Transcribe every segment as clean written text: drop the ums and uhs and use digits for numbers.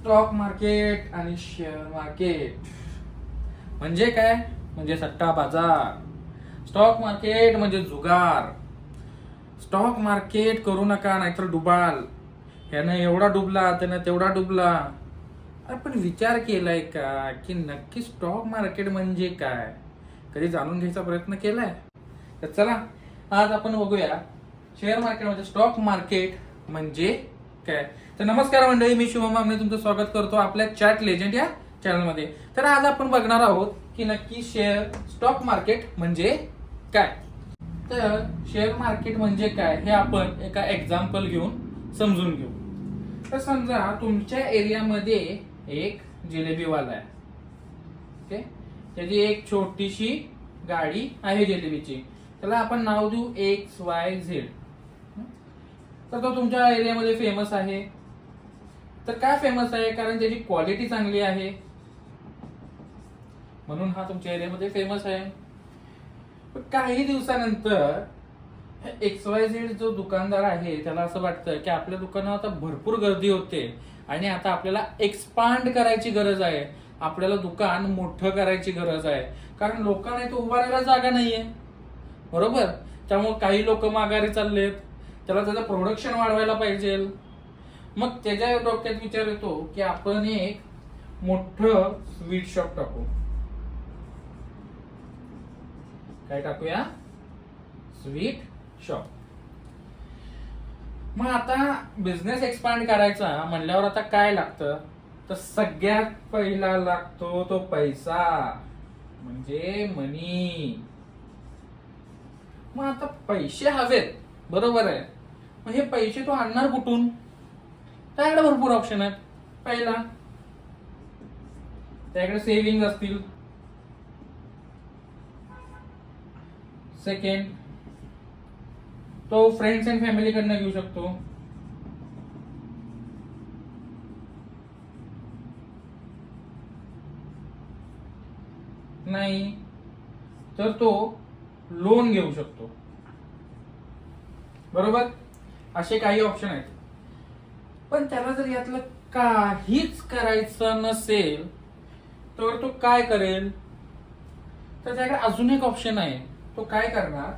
Stock market आणि share market म्हणजे काय? म्हणजे सट्टा बाजार. स्टॉक मार्केट म्हणजे जुगार. स्टॉक मार्केट करू नका नाहीतर डुबाल. ह्यानं एवढा डुबला, त्यानं तेवढा डुबला. आपण विचार केलाय का की नक्की स्टॉक मार्केट म्हणजे काय? कधी जाणून घ्यायचा प्रयत्न केलाय? तर चला आज आपण बघूया शेअर मार्केट म्हणजे स्टॉक मार्केट म्हणजे काय. तर नमस्कार मंडळी, मी शुभम मामने तुमचं स्वागत करतो आपल्या चॅट लेजंड या चॅनलमध्ये. तर आज आपण बघणार आहोत की नक्की स्टॉक मार्केट म्हणजे काय. तर शेअर मार्केट म्हणजे काय हे आपण एका एक्झाम्पल घेऊन समजून घेऊ. तर समजा तुमच्या एरियामध्ये एक जिलेबीवाला आहे. ओके, त्याची एक छोटीशी गाडी आहे जिलेबीची. त्याला आपण नाव देऊ XYZ. तर तो तुमच्या एरियामध्ये फेमस आहे. तर काय फेमस आहे? कारण त्याची क्वालिटी चांगली आहे म्हणून हा तुमच्या एरियामध्ये फेमस आहे. पण काही दिवसानंतर XYZ जो दुकानदार आहे त्याला असं वाटतं की आपल्या दुकानात आता भरपूर गर्दी होते आणि आता आपल्याला एक्सपांड करायची गरज आहे. आपल्याला दुकान मोठं करायची गरज आहे कारण लोकांना इथं उभा राहायला जागा नाहीये. बरोबर. त्यामुळे काही लोक माघारी चाललेत. त्याला त्याचं प्रोडक्शन वाढवायला पाहिजे. मग त्याच्या डोक्यात विचार येतो की आपण एक मोठं स्वीट शॉप टाकू. काय टाकूया? Sweet shop. मग आता बिझनेस एक्सपांड करायचा म्हणल्यावर आता काय लागतं? तर सगळ्यात पहिला लागतो तो पैसा, म्हणजे मनी. मग आता पैसे हवेत, बरोबर आहे. मग हे पैसे तो आणणार कुठून? त्याकडे भरपूर ऑप्शन आहेत. पहिला, त्याकडे सेव्हिंग असतील. सेकंड, तो फ्रेंड्स अँड फॅमिली कडनं घेऊ शकतो. नाही तर तो लोन घेऊ शकतो. बरोबर. असे काही ऑप्शन आहेत. पण त्याला जर यातलं काहीच करायचं नसेल तर तो काय करेल? तर त्याकडे अजून एक ऑप्शन आहे. तो काय करणार?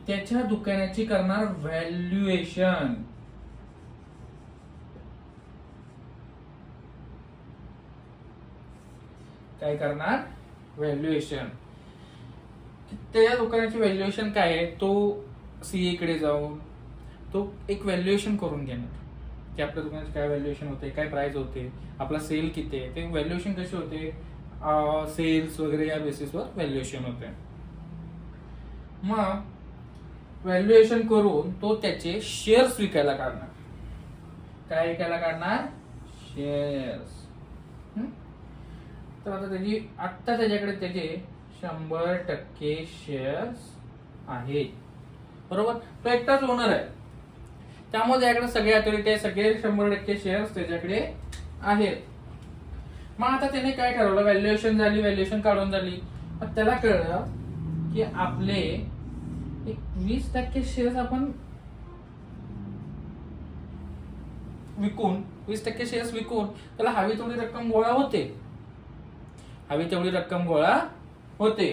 त्याच्या दुकानाची करणार व्हॅल्युएशन. काय करणार? व्हॅल्युएशन. त्या दुकानाची व्हॅल्युएशन काय आहे? तो सीए कडे जाऊन तो एक व्हॅल्युएशन करून घेणार की आपल्या दुकानाची काय व्हॅल्युएशन होते, काय प्राइस होते, आपला सेल किती आहे. ते व्हॅल्युएशन कशी होते? सेल्स वगैरे या बेसिसवर व्हॅल्युएशन होते. मग व्हॅल्युएशन करून तो त्याचे शेअर्स विकायला काढणार. काय विकायला काढणार? शेअर्स. तर आता त्याच्याकडे त्याचे 100% शेअर्स आहेत. बरोबर. तो एकटाच ओनर आहे त्यामुळे त्याच्याकडे सगळे अथॉरिटी आहे, सगळे 100% शेअर्स त्याच्याकडे आहेत. मग आता त्याने काय ठरवलं? व्हॅल्युएशन झाली, व्हॅल्युएशन काढून झाली. मग त्याला कळलं की आपले एक 20% शेअर्स आपण विकून 20% शेअर्स विकून त्याला हवी तेवढी रक्कम गोळा होते. हवी तेवढी रक्कम गोळा होते.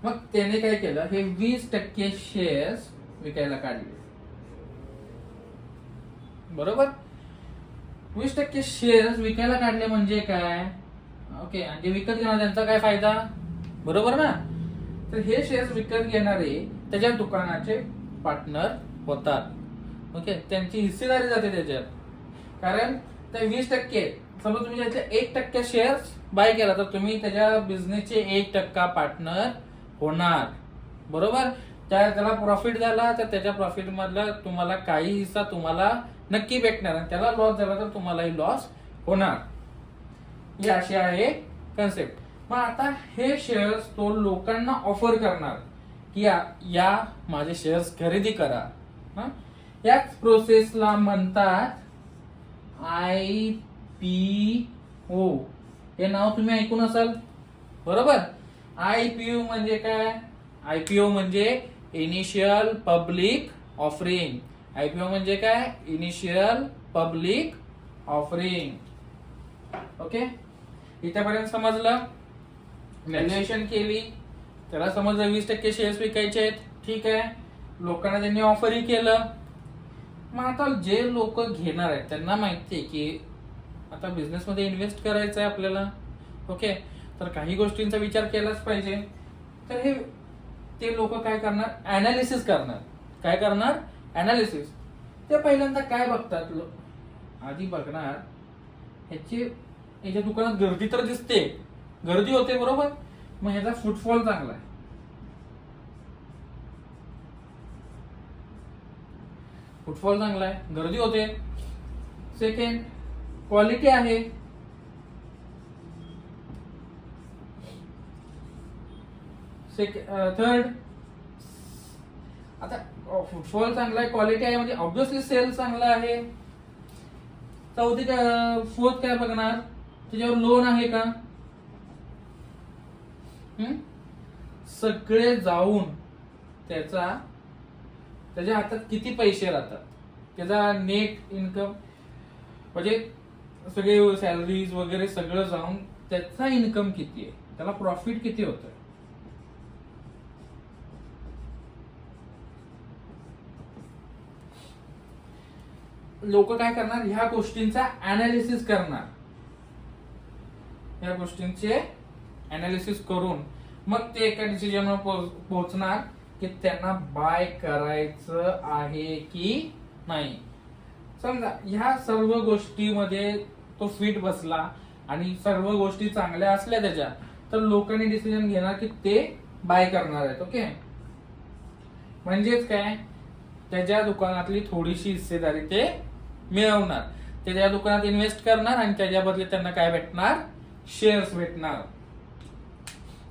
मग त्याने काय केलं? हे 20% शेअर्स विकायला काढले. बरोबर. 20% शेअर्स विकायला काढले म्हणजे काय? ओके. आणि विकत घेणार त्यांचा काय फायदा? बरोबर ना. तर हे शेअर्स विकत घेणारे त्याच्या दुकानाचे पार्टनर होतात. ओके. त्यांची हिस्सेदारी जाते त्याच्यात. कारण त्या 20%, समजा तुम्ही त्याच्या 1% शेअर्स बाय केला तर तुम्ही त्याच्या बिझनेसचे 1% पार्टनर होणार. बरोबर. त्याला प्रॉफिट झाला तर त्याच्या प्रॉफिट मधला तुम्हाला काही हिस्सा तुम्हाला नक्की भेटणार आणि त्याला लॉस झाला तर तुम्हालाही लॉस होणार. ही अशी आहे कन्सेप्ट. मग आता हे शेअर्स तो लोकांना ऑफर करणार की या माझे शेअर्स खरेदी करा. याच प्रोसेसला म्हणतात IPO. हे नाव तुम्ही ऐकून असाल. बरोबर. IPO म्हणजे काय? IPO म्हणजे इनिशियल पब्लिक ऑफरिंग. IPO म्हणजे काय? Initial public offering. ओके, इथेपर्यंत समजलं. व्हॅल्युएशन केली, त्याला समजलं 20% शेअर्स विकायचे आहेत, ठीक आहे. लोकांना त्यांनी ऑफरही केलं. मग आता जे लोक घेणार आहेत त्यांना माहिती आहे की आता बिझनेसमध्ये इन्व्हेस्ट करायचं आहे आपल्याला. ओके, तर काही गोष्टींचा विचार केलाच पाहिजे. तर हे ते लोक काय करणार, अनालिसिस करणार. काय करणार, अनालिसिस. ते पहिल्यांदा काय बघतात, आधी बघणार याच्या दुकानात गर्दी तर दिसते, गर्दी होते बरोबर, मग ह्याचा फुटफॉल चांगला आहे. फुटफॉल चांगला आहे, गर्दी होते. सेकंड, क्वालिटी आहे. थर्ड, आता फुटफॉल चांगला आहे, क्वालिटी आहे म्हणजे ऑब्विसली सेल चांगला आहे. चौथी, फोर्थ काय बघणार, त्याच्यावर लोन आहे का. सगळे जाऊन त्याच्या हातात किती पैसे राहतात, त्याचा नेट इन्कम म्हणजे सगळे सॅलरीज वगैरे सगळं जाऊन त्याचा इन्कम किती आहे, त्याला प्रॉफिट किती होतं. लोक काय करणार, ह्या गोष्टींचा अनालिसिस करणार. या गोष्टींचे अनालिसिस करून मग ते एका डिसिजनवर पोहोचणार की त्यांना बाय करायचं आहे की नाही. समजा ह्या सर्व गोष्टीमध्ये तो फिट बसला आणि सर्व गोष्टी चांगल्या असल्या त्याच्या, तर लोकांनी डिसिजन घेणार की ते बाय करणार आहेत. ओके, म्हणजेच काय, त्याच्या दुकानातली थोडीशी हिस्सेदारी ते मिळवणार. ते त्या दुकानात इन्व्हेस्ट करणार आणि त्याच्या बदले त्यांना काय भेटणार, शेअर्स भेटणार.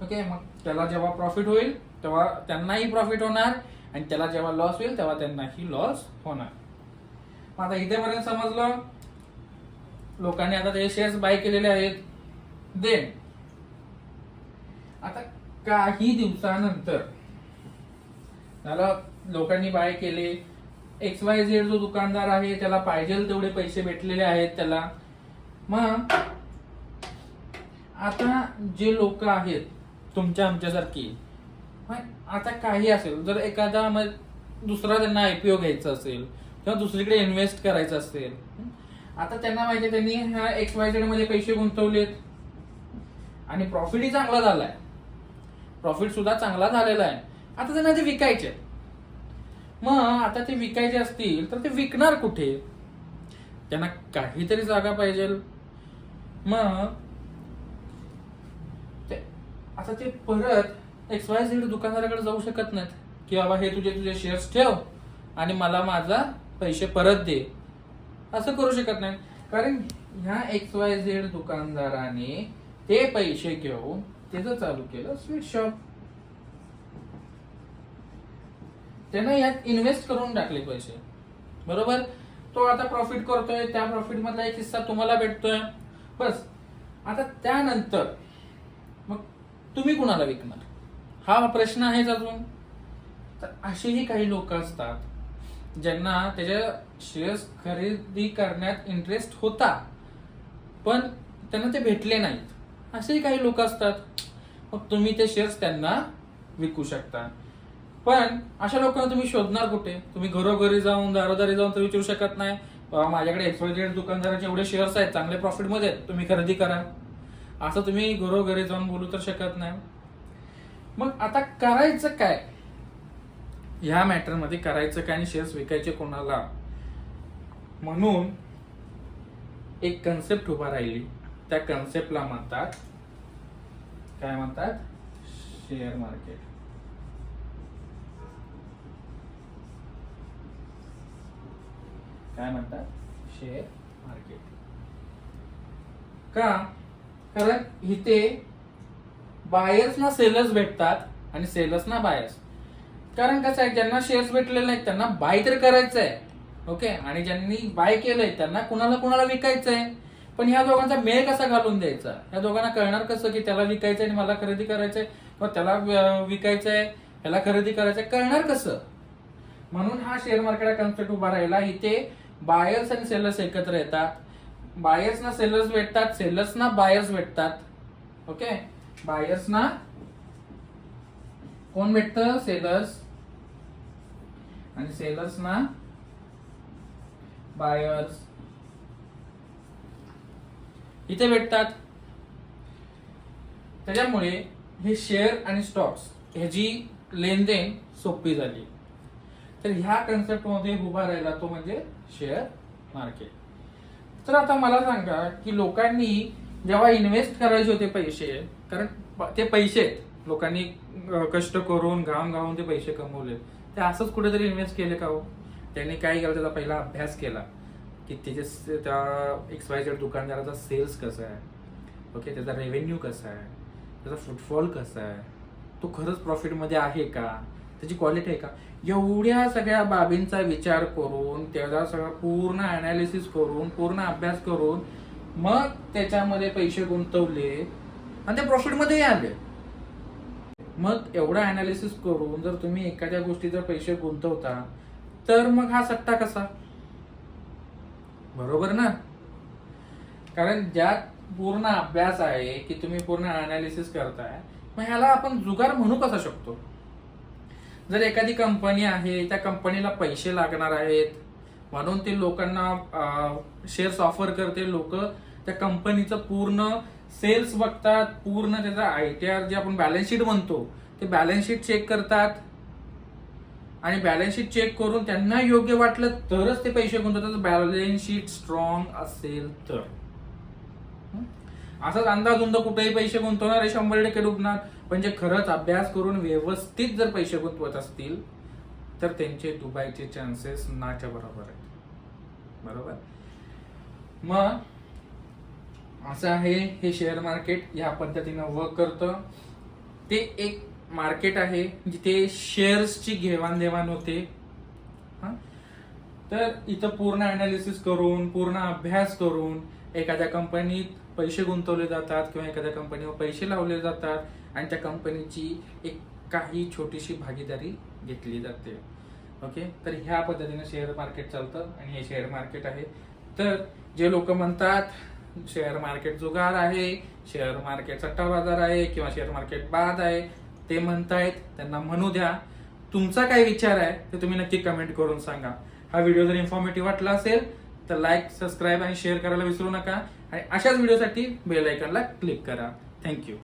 ओके, मग त्याला जेव्हा प्रॉफिट होईल तेव्हा त्यांनाही प्रॉफिट होणार आणि त्याला जेव्हा लॉस होईल तेव्हा त्यांनाही लॉस होणार. मग आता इथेपर्यंत समजलं, लोकांनी आता ते शेअर्स बाय केलेले आहेत. देन आता काही दिवसानंतर त्याला लोकांनी बाय केले, XYZ जो दुकानदार आहे त्याला पाहिजे तेवढे पैसे भेटलेले आहेत त्याला. मग आता जे लोक आहेत तुमच्या आमच्यासारखी, आता काही असेल, जर एखादा दुसरा त्यांना IPO घ्यायचा असेल किंवा दुसरीकडे इन्व्हेस्ट करायचं असेल, आता त्यांना माहिती त्यांनी ह्या XYZ मध्ये पैसे गुंतवलेत आणि प्रॉफिटही चांगला झालाय, प्रॉफिट सुद्धा चांगला झालेला आहे. आता त्यांना ते विकायचे. मग आता ते विकायचे असतील तर ते विकणार कुठे, त्यांना काहीतरी जागा पाहिजे. मग आता ते परत XYZ दुकानदाराकडे जाऊ शकत नाहीत की बाबा हे तुझे शेअर्स ठेव आणि मला माझा पैसे परत दे, असं करू शकत नाही. कारण ह्या XYZ दुकानदाराने ते पैसे घेऊन त्याचं चालू केलं स्वीट शॉप. त्यानं यात इन्व्हेस्ट करून टाकले पैसे, बरोबर. तो आता प्रॉफिट करतोय, त्या प्रॉफिट मधला एक हिस्सा तुम्हाला भेटतोय बस. आता त्यानंतर मग तुम्ही कुणाला विकणार, हा प्रश्न आहेच अजून. तर असेही काही लोक असतात ज्यांना त्याच्या शेअर्स खरेदी करण्यात इंटरेस्ट होता पण त्यांना ते भेटले नाहीत. असेही काही लोक असतात. मग तुम्ही ते शेअर्स त्यांना विकू शकता. पण अशा लोकांना तुम्ही शोधणार कुठे, तुम्ही घरोघरी जाऊन दारोदारी जाऊन तर विचारू शकत नाही माझ्याकडे XYZ दुकानदाराचे एवढे शेअर्स आहेत, चांगले प्रॉफिट मध्ये, तुम्ही खरेदी करा, असं तुम्ही घरोघरी जाऊन बोलू तर शकत नाही. मग आता करायचं काय, ह्या मॅटर मध्ये करायचं काय आणि शेअर्स विकायचे कोणाला, म्हणून एक कन्सेप्ट उभा राहिली. त्या कन्सेप्टला म्हणतात, काय म्हणतात, शेअर मार्केट. काय म्हणतात, शेअर मार्केट. का, कारण इथे बायर्सना सेलर्स भेटतात आणि सेलर्सना बायर्स. कारण कसं आहे, ज्यांना शेअर्स भेटलेले नाहीत त्यांना बाय तर करायचं आहे. ओके, आणि ज्यांनी बाय केलंय त्यांना कुणाला विकायचं आहे. पण ह्या दोघांचा मेळ कसा घालून द्यायचा, ह्या दोघांना कळणार कसं की त्याला विकायचंय आणि मला खरेदी करायचंय, किंवा त्याला विकायचंय ह्याला खरेदी करायचंय, कळणार कसं. म्हणून हा शेअर मार्केट कन्सेप्ट उभा राहिला. इथे बायर्स आणि सेलर्स एकत्र येतात. बायर्सना सेलर्स भेटतात, सेलर्सना बायर्स भेटतात. ओके, बायर्सना कोण भेटतं? सेलर्स. आणि सेलर्सना बायर्स इथे भेटतात. त्याच्यामुळे हे शेअर आणि स्टॉक्स ह्याची लेनदेन सोपी झाली. तर ह्या कन्सेप्ट मध्ये उभा राहिला तो म्हणजे शेअर मार्केट. तर आता मला सांगा की लोकांनी जेव्हा इन्व्हेस्ट करायचे होते पैसे, कारण ते पैसे लोकांनी कष्ट करून घाम गावून ते पैसे कमवले, ते असंच कुठेतरी इन्व्हेस्ट केले का हो? त्यांनी काय केलं? त्याचा पहिला अभ्यास केला की त्याचे त्या XYZ दुकानदाराचा सेल्स कसा आहे, ओके, त्याचा रेव्हेन्यू कसा आहे, त्याचा फुटफॉल कसा आहे, तो खरंच प्रॉफिटमध्ये आहे का, त्याची क्वालिटी आहे का, एवढ्या सगळ्या बाबींचा विचार करून त्याचा सगळा पूर्ण अनालिसिस करून पूर्ण अभ्यास करून मग त्याच्यामध्ये पैसे गुंतवले आणि ते प्रॉफिटमध्ये आले. मग एवढा अनालिसिस करून जर तुम्ही एखाद्या गोष्टीचा पैसे गुंतवता तर मग हा सट्टा कसा? बरोबर ना? कारण ज्यात पूर्ण अभ्यास आहे की तुम्ही पूर्ण अनालिसिस करताय, मग ह्याला आपण जुगार म्हणू कसा शकतो? जर एखादी कंपनी आहे, त्या कंपनीला पैसे लागणार आहेत म्हणून ते लोकांना शेअर्स ऑफर करते, लोक त्या कंपनीचं पूर्ण सेल्स बघतात, पूर्ण त्याचा ITR जे आपण बॅलन्स शीट म्हणतो ते बॅलन्स शीट चेक करतात आणि बॅलन्स शीट चेक करून त्यांना योग्य वाटलं तरच ते पैसे गुंतवतात. बॅलन्स शीट स्ट्रॉंग असेल तर. असाच अंदाज कुठेही पैसे गुंतवणार 100% डुबणार. म्हणजे खरंच अभ्यास करून व्यवस्थित जर पैसे गुंतवत असतील तर त्यांचे डुबायचे चान्सेस नाच्या बरोबर आहेत. बरोबर? मग असं आहे हे शेअर मार्केट, या पद्धतीनं वर्क करतं. ते एक मार्केट आहे जिथे शेअर्सची घेवाणदेवाण होते. तर इथं पूर्ण अनालिसिस करून पूर्ण अभ्यास करून एखाद्या कंपनीत पैसे गुंतवले जातात किंवा एखाद्या कंपनीवर पैसे लावले जातात आणि त्या कंपनीची एक काही छोटीशी भागीदारी घेतली जाते. ओके, तर ह्या पद्धतीने शेअर मार्केट चालतं आणि हे शेअर मार्केट आहे. तर जे लोक म्हणतात शेअर मार्केट जुगार आहे, शेअर मार्केट सट्टा बाजार आहे किंवा शेअर मार्केट बाद आहे, ते म्हणतायत, त्यांना म्हणू द्या. तुमचा काय विचार आहे ते तुम्ही नक्की कमेंट करून सांगा. हा व्हिडिओ जर इन्फॉर्मेटिव्ह वाटला असेल तर लाईक, सबस्क्राईब आणि शेअर करायला विसरू नका आणि अशाच व्हिडिओसाठी बेल आयकॉनला क्लिक करा. थँक्यू.